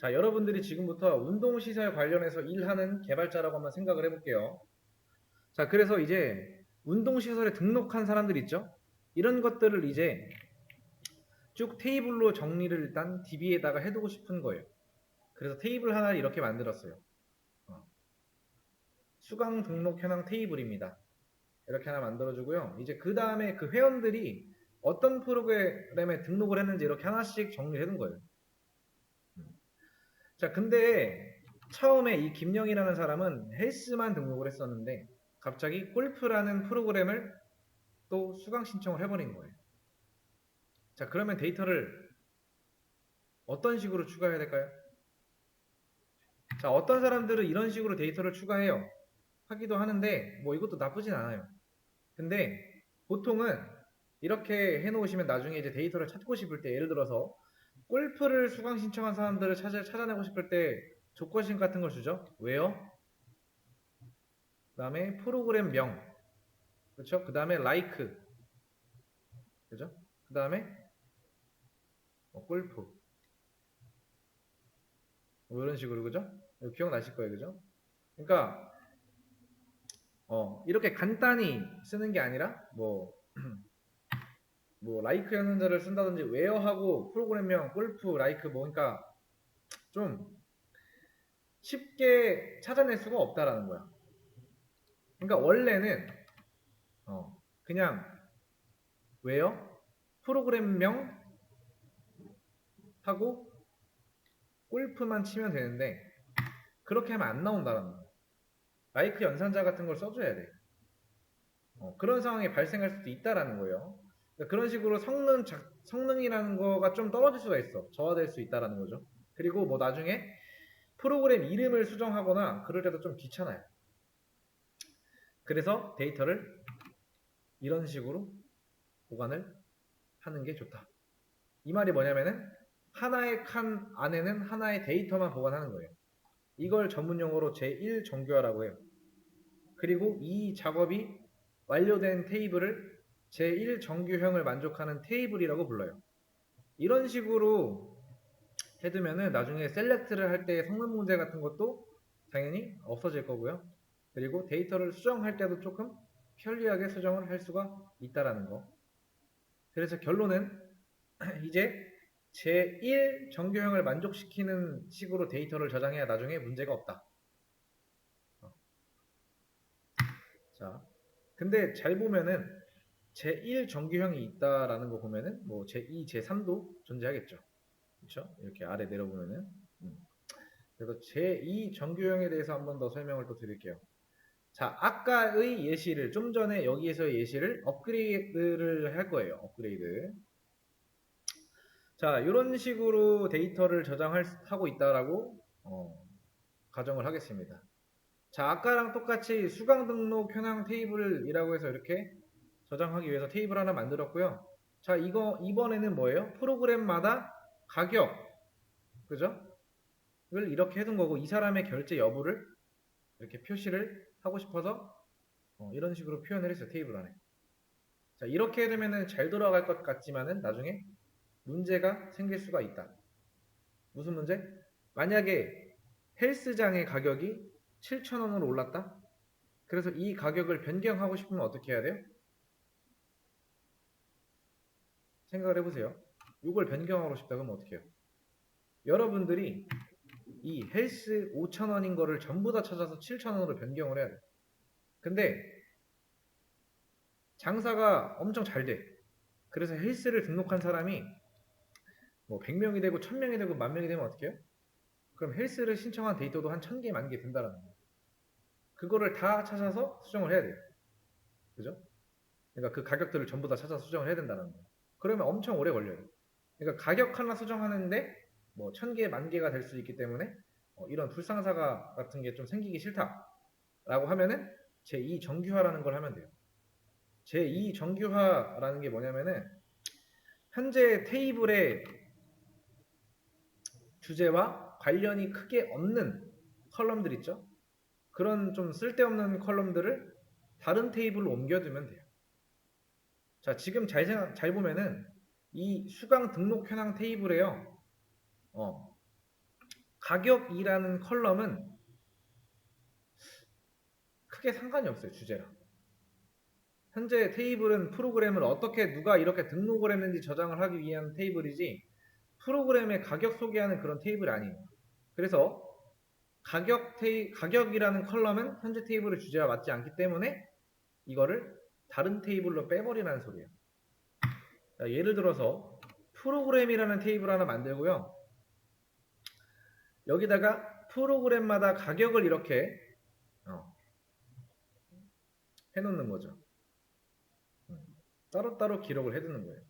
자, 여러분들이 지금부터 운동시설 관련해서 일하는 개발자라고 한번 생각을 해볼게요. 자, 그래서 이제 운동시설에 등록한 사람들 있죠? 이런 것들을 이제 쭉 테이블로 정리를 일단 DB에다가 해두고 싶은 거예요. 그래서 테이블 하나를 이렇게 만들었어요. 수강 등록 현황 테이블입니다. 이렇게 하나 만들어주고요. 이제 그 다음에 그 회원들이 어떤 프로그램에 등록을 했는지 이렇게 하나씩 정리를 해둔 거예요. 자, 근데 처음에 이 김영이라는 사람은 헬스만 등록을 했었는데 갑자기 골프라는 프로그램을 또 수강 신청을 해버린 거예요. 자, 그러면 데이터를 어떤 식으로 추가해야 될까요? 자, 어떤 사람들은 이런 식으로 데이터를 추가해요. 하기도 하는데 뭐 이것도 나쁘진 않아요. 근데 보통은 이렇게 해놓으시면 나중에 이제 데이터를 찾고 싶을 때 예를 들어서 골프를 수강 신청한 사람들을 찾아내고 싶을 때 조건식 같은 걸 주죠. 왜요? 그 다음에 프로그램 명, 그렇죠? 그 다음에 like, 그죠? 그 다음에 골프, 뭐 이런 식으로, 그죠? 기억나실 거예요, 그죠? 그러니까 이렇게 간단히 쓰는 게 아니라 뭐 like 연산자를 쓴다든지 웨어하고 프로그램명 골프 like 뭐 그러니까 좀 쉽게 찾아낼 수가 없다라는 거야. 그러니까 원래는 그냥 웨어 프로그램명 하고 골프만 치면 되는데 그렇게 하면 안 나온다라는 거야. like 연산자 같은 걸 써줘야 돼. 그런 상황이 발생할 수도 있다라는 거예요. 그러니까 그런 식으로 성능이라는 거가 좀 떨어질 수가 있어. 저하될 수 있다라는 거죠. 그리고 뭐 나중에 프로그램 이름을 수정하거나 그럴 때도 좀 귀찮아요. 그래서 데이터를 이런 식으로 보관을 하는 게 좋다. 이 말이 뭐냐면은 하나의 칸 안에는 하나의 데이터만 보관하는 거예요. 이걸 전문 용어로 제1 정교화라고 해요. 그리고 이 작업이 완료된 테이블을 제1 정규형을 만족하는 테이블이라고 불러요. 이런 식으로 해두면은 나중에 셀렉트를 할 때 성능 문제 같은 것도 당연히 없어질 거고요. 그리고 데이터를 수정할 때도 조금 편리하게 수정을 할 수가 있다라는 거. 그래서 결론은 이제 제1 정규형을 만족시키는 식으로 데이터를 저장해야 나중에 문제가 없다. 자, 근데 잘 보면은 제1 정규형이 있다라는 거 보면은 뭐 제2, 제3도 존재하겠죠. 그렇죠? 이렇게 아래 내려보면은 그래서 제2 정규형에 대해서 한번 더 설명을 또 드릴게요. 자, 아까의 예시를 좀 전에 여기에서의 예시를 업그레이드를 할 거예요. 업그레이드. 자, 이런 식으로 데이터를 저장하고 있다라고 가정을 하겠습니다. 자, 아까랑 똑같이 수강 등록 현황 테이블이라고 해서 이렇게 저장하기 위해서 테이블 하나 만들었고요. 자, 이번에는 뭐예요? 프로그램마다 가격, 그죠? 을 이렇게 해둔 거고 이 사람의 결제 여부를 이렇게 표시를 하고 싶어서 이런 식으로 표현을 했어요. 테이블 안에. 자, 이렇게 해두면은 잘 돌아갈 것 같지만은 나중에 문제가 생길 수가 있다. 무슨 문제? 만약에 헬스장의 가격이 7,000원으로 올랐다? 그래서 이 가격을 변경하고 싶으면 어떻게 해야 돼요? 생각을 해보세요. 이걸 변경하고 싶다 그러면 어떻게 해요? 여러분들이 이 헬스 5,000원인 거를 전부 다 찾아서 7,000원으로 변경을 해야 돼요. 근데 장사가 엄청 잘 돼. 그래서 헬스를 등록한 사람이 뭐 100명이 되고 1000명이 되고 10,000명이 되면 어떻게 해요? 그럼 헬스를 신청한 데이터도 한 1000개, 10,000개 된다는 거예요. 그거를 다 찾아서 수정을 해야 돼요. 그죠? 그러니까 그 가격들을 전부 다 찾아서 수정을 해야 된다는 거예요. 그러면 엄청 오래 걸려요. 그러니까 가격 하나 수정하는데 뭐 1000개, 10,000개가 될 수 있기 때문에 이런 불상사가 같은 게 좀 생기기 싫다라고 하면은 제2 정규화라는 걸 하면 돼요. 제2 정규화라는 게 뭐냐면은 현재 테이블의 주제와 관련이 크게 없는 컬럼들 있죠? 그런 좀 쓸데없는 컬럼들을 다른 테이블로 옮겨두면 돼요. 자, 지금 잘 보면은 이 수강 등록 현황 테이블에요. 어, 가격이라는 컬럼은 크게 상관이 없어요. 주제랑. 현재 테이블은 프로그램을 어떻게 누가 이렇게 등록을 했는지 저장을 하기 위한 테이블이지 프로그램의 가격 소개하는 그런 테이블이 아니에요. 그래서 가격이라는 컬럼은 현재 테이블의 주제와 맞지 않기 때문에 이거를 다른 테이블로 빼버리라는 소리예요. 자, 예를 들어서 프로그램이라는 테이블 하나 만들고요. 여기다가 프로그램마다 가격을 이렇게 해놓는 거죠. 따로따로 기록을 해두는 거예요.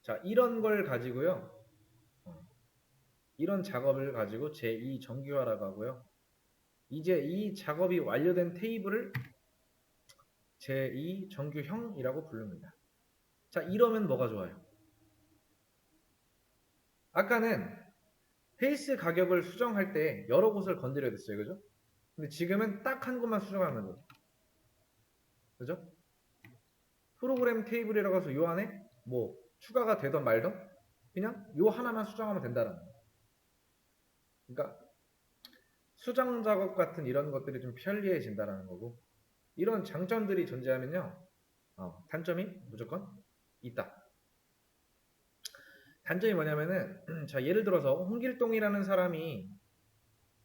자, 이런 걸 가지고요. 이런 작업을 가지고 제2 정규화라고 하고요. 이제 이 작업이 완료된 테이블을 제2 정규형이라고 부릅니다. 자, 이러면 뭐가 좋아요? 아까는 페이스 가격을 수정할 때 여러 곳을 건드려야 됐어요. 그죠? 근데 지금은 딱 한 곳만 수정하는 거죠. 그죠? 프로그램 테이블이라고 해서 요 안에 뭐 추가가 되던 말던 그냥 요 하나만 수정하면 된다는 거예요. 그러니까 수정 작업 같은 이런 것들이 좀 편리해진다는 거고 이런 장점들이 존재하면요. 단점이 무조건 있다. 단점이 뭐냐면은 자 예를 들어서 홍길동이라는 사람이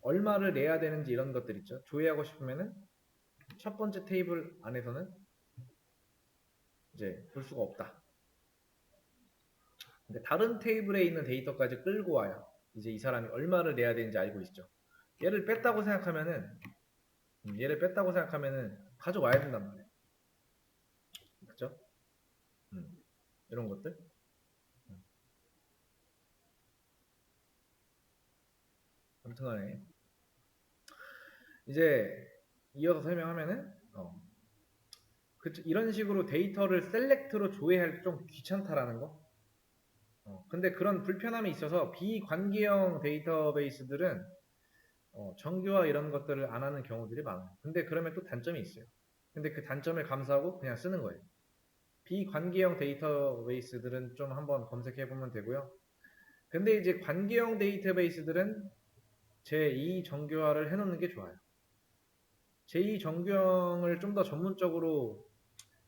얼마를 내야 되는지 이런 것들 있죠. 조회하고 싶으면은 첫 번째 테이블 안에서는 이제 볼 수가 없다. 근데 다른 테이블에 있는 데이터까지 끌고 와야 이제 이 사람이 얼마를 내야 되는지 알고 있죠. 얘를 뺐다고 생각하면은 가져와야 된단 말이에요. 그죠? 이런 것들. 아무튼 간에 이제 이어서 설명하면은 이런 식으로 데이터를 셀렉트로 조회할 때 좀 귀찮다라는 거. 근데 그런 불편함이 있어서 비관계형 데이터베이스들은 정규화 이런 것들을 안 하는 경우들이 많아요. 근데 그러면 또 단점이 있어요. 근데 그 단점을 감수하고 그냥 쓰는 거예요. 비관계형 데이터베이스들은 좀 한번 검색해 보면 되고요. 근데 이제 관계형 데이터베이스들은 제2 정규화를 해놓는 게 좋아요. 제2 정규형을 좀 더 전문적으로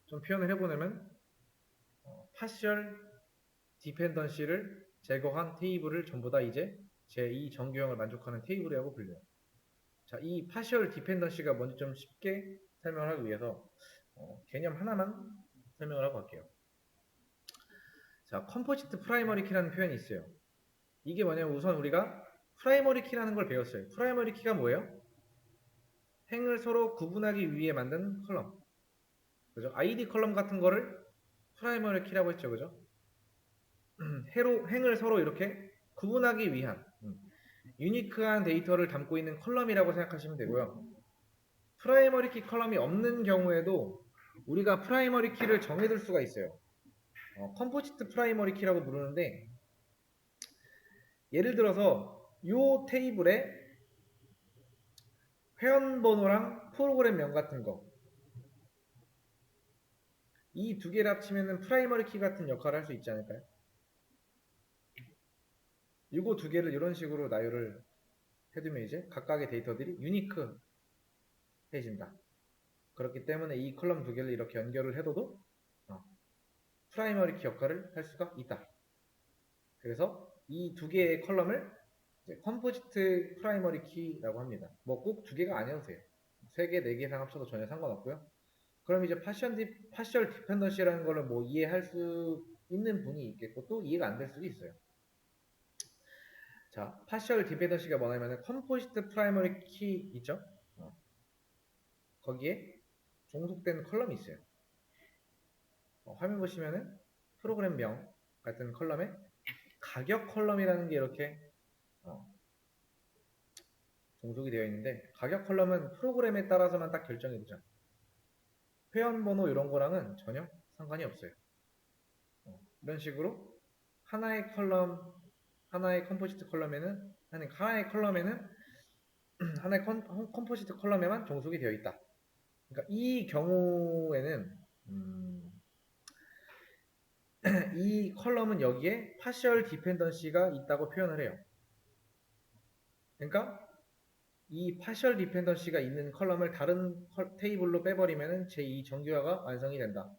좀 표현을 해보려면 파셜 디펜던시를 제거한 테이블을 전부 다 이제 제2 정규형을 만족하는 테이블이라고 불려요. 자, 이 파셜 디펜던시가 뭔지 좀 쉽게 설명을 하기 위해서 개념 하나만 설명을 하고 갈게요. 자, 컴포지트 프라이머리 키라는 표현이 있어요. 이게 뭐냐면 우선 우리가 프라이머리 키라는 걸 배웠어요. 프라이머리 키가 뭐예요? 행을 서로 구분하기 위해 만든 컬럼. 그죠? ID 컬럼 같은 거를 프라이머리 키라고 했죠. 그죠? 행을 서로 이렇게 구분하기 위한 유니크한 데이터를 담고 있는 컬럼이라고 생각하시면 되고요. 프라이머리 키 컬럼이 없는 경우에도 우리가 프라이머리 키를 정해둘 수가 있어요. 컴포지트 프라이머리 키라고 부르는데 예를 들어서 이 테이블에 회원번호랑 프로그램명 같은 거 이 두 개를 합치면 프라이머리 키 같은 역할을 할 수 있지 않을까요? 이거 두 개를 이런 식으로 나열을 해두면 이제 각각의 데이터들이 유니크해진다. 그렇기 때문에 이 컬럼 두 개를 이렇게 연결을 해둬도 프라이머리 키 역할을 할 수가 있다. 그래서 이 두 개의 컬럼을 컴포지트 프라이머리 키라고 합니다. 뭐 꼭 두 개가 아니어도 돼요. 3개, 4개 이상 합쳐도 전혀 상관없고요. 그럼 이제 파셜 디펜던시라는 거를 뭐 이해할 수 있는 분이 있겠고 또 이해가 안 될 수도 있어요. 자, 파셜 디펜던시가 뭐냐면 컴포지트 프라이머리 키 있죠? 거기에 종속된 컬럼이 있어요. 화면 보시면은 프로그램명 같은 컬럼에 가격 컬럼이라는 게 이렇게 종속이 되어 있는데 가격 컬럼은 프로그램에 따라서만 딱 결정이 되죠. 회원번호 이런 거랑은 전혀 상관이 없어요. 이런 식으로 하나의 컴포지트 컬럼에는 하나의 컴포지트 컬럼에만 종속이 되어 있다. 그러니까 이 경우에는 이 컬럼은 여기에 파셜 디펜던시가 있다고 표현을 해요. 그러니까 이 파셜 디펜던시가 있는 컬럼을 다른 테이블로 빼버리면 제2 정규화가 완성이 된다.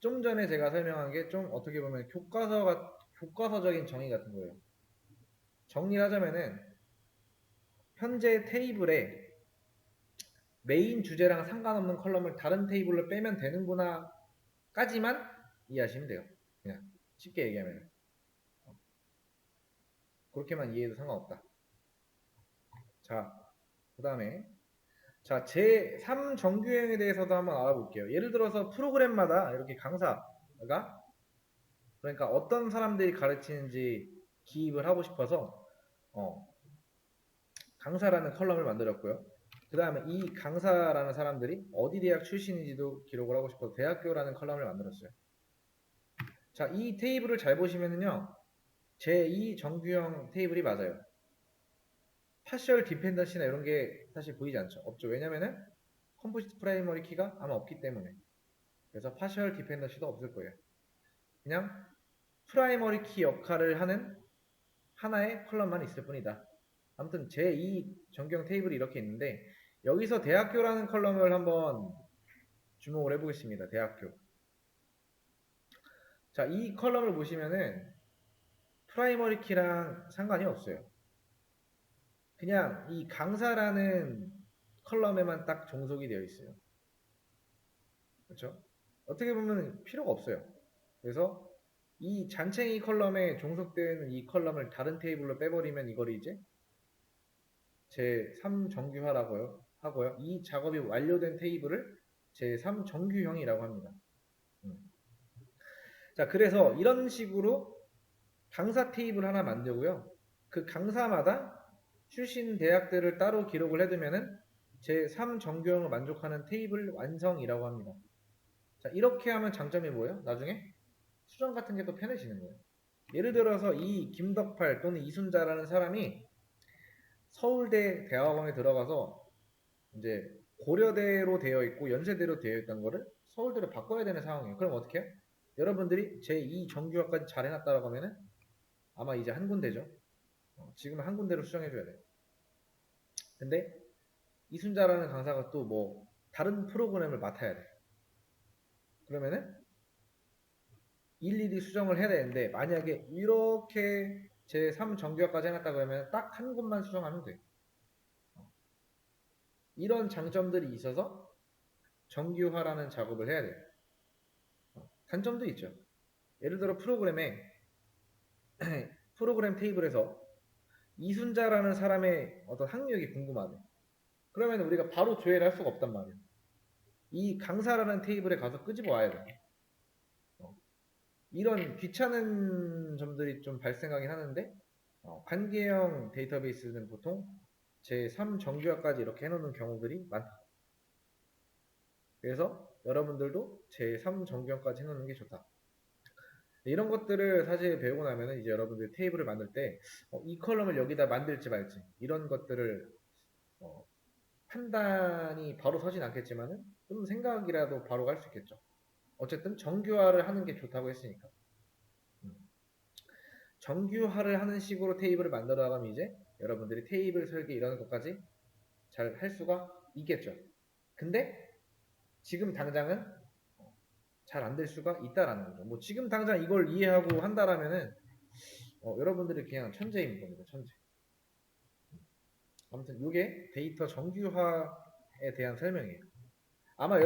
좀 전에 제가 설명한 게 좀 어떻게 보면 교과서적인 정의 같은 거예요. 정리를 하자면은 현재 테이블에 메인 주제랑 상관없는 컬럼을 다른 테이블로 빼면 되는구나 까지만 이해하시면 돼요. 그냥 쉽게 얘기하면 그렇게만 이해해도 상관없다. 자, 그 다음에 자, 제3 정규행에 대해서도 한번 알아볼게요. 예를 들어서 프로그램마다 이렇게 강사가 그러니까 어떤 사람들이 가르치는지 기입을 하고 싶어서 강사라는 컬럼을 만들었고요. 그 다음에 이 강사라는 사람들이 어디 대학 출신인지도 기록을 하고 싶어서 대학교라는 컬럼을 만들었어요. 자, 이 테이블을 잘 보시면은요. 제2 정규형 테이블이 맞아요. 파셜 디펜던시나 이런 게 사실 보이지 않죠. 없죠. 왜냐면은 컴포지트 프라이머리 키가 아마 없기 때문에. 그래서 파셜 디펜던시도 없을 거예요. 그냥 프라이머리 키 역할을 하는 하나의 컬럼만 있을 뿐이다. 아무튼 제2 정규형 테이블이 이렇게 있는데 여기서 대학교라는 컬럼을 한번 주목을 해보겠습니다. 대학교. 자, 이 컬럼을 보시면은 프라이머리 키랑 상관이 없어요. 그냥 이 강사라는 컬럼에만 딱 종속이 되어 있어요. 그렇죠? 어떻게 보면 필요가 없어요. 그래서 이 잔챙이 컬럼에 종속된 이 컬럼을 다른 테이블로 빼버리면 이걸 이제 제3 정규화라고 하고요. 이 작업이 완료된 테이블을 제3 정규형이라고 합니다. 자, 그래서 이런 식으로 강사 테이블 하나 만들고요. 그 강사마다 출신 대학들을 따로 기록을 해두면은 제3 정규형을 만족하는 테이블 완성이라고 합니다. 자, 이렇게 하면 장점이 뭐예요? 나중에 수정 같은 게 또 편해지는 거예요. 예를 들어서 이 김덕팔 또는 이순자라는 사람이 서울대 대학원에 들어가서 이제 고려대로 되어 있고 연세대로 되어 있던 거를 서울대로 바꿔야 되는 상황이에요. 그럼 어떻게 해요? 여러분들이 제2 정규학까지 잘 해놨다라고 하면은 아마 이제 한 군데죠. 지금은 한 군데로 수정해줘야 돼요. 근데 이순자라는 강사가 또 뭐 다른 프로그램을 맡아야 돼. 그러면은 일일이 수정을 해야 되는데 만약에 이렇게 제3 정규학까지 해놨다 그러면 딱 한 곳만 수정하면 돼. 이런 장점들이 있어서 정규화라는 작업을 해야 돼요. 단점도 있죠. 예를 들어 프로그램 테이블에서 이순자라는 사람의 어떤 학력이 궁금하대. 그러면 우리가 바로 조회를 할 수가 없단 말이에요. 이 강사라는 테이블에 가서 끄집어 와야 돼. 이런 귀찮은 점들이 좀 발생하긴 하는데 관계형 데이터베이스는 보통 제3 정규화까지 이렇게 해놓는 경우들이 많다. 그래서 여러분들도 제3 정규화까지 해놓는 게 좋다. 이런 것들을 사실 배우고 나면은 이제 여러분들 테이블을 만들 때 이 컬럼을 여기다 만들지 말지 이런 것들을 판단이 바로 서진 않겠지만은 좀 생각이라도 바로 갈 수 있겠죠. 어쨌든 정규화를 하는 게 좋다고 했으니까. 정규화를 하는 식으로 테이블을 만들어 나가면 이제 여러분들이 테이블 설계 이런 것까지 잘 할 수가 있겠죠. 근데 지금 당장은 잘 안 될 수가 있다라는 거죠. 뭐 지금 당장 이걸 이해하고 한다라면은 여러분들이 그냥 천재인 겁니다. 천재. 아무튼 이게 데이터 정규화에 대한 설명이에요. 아마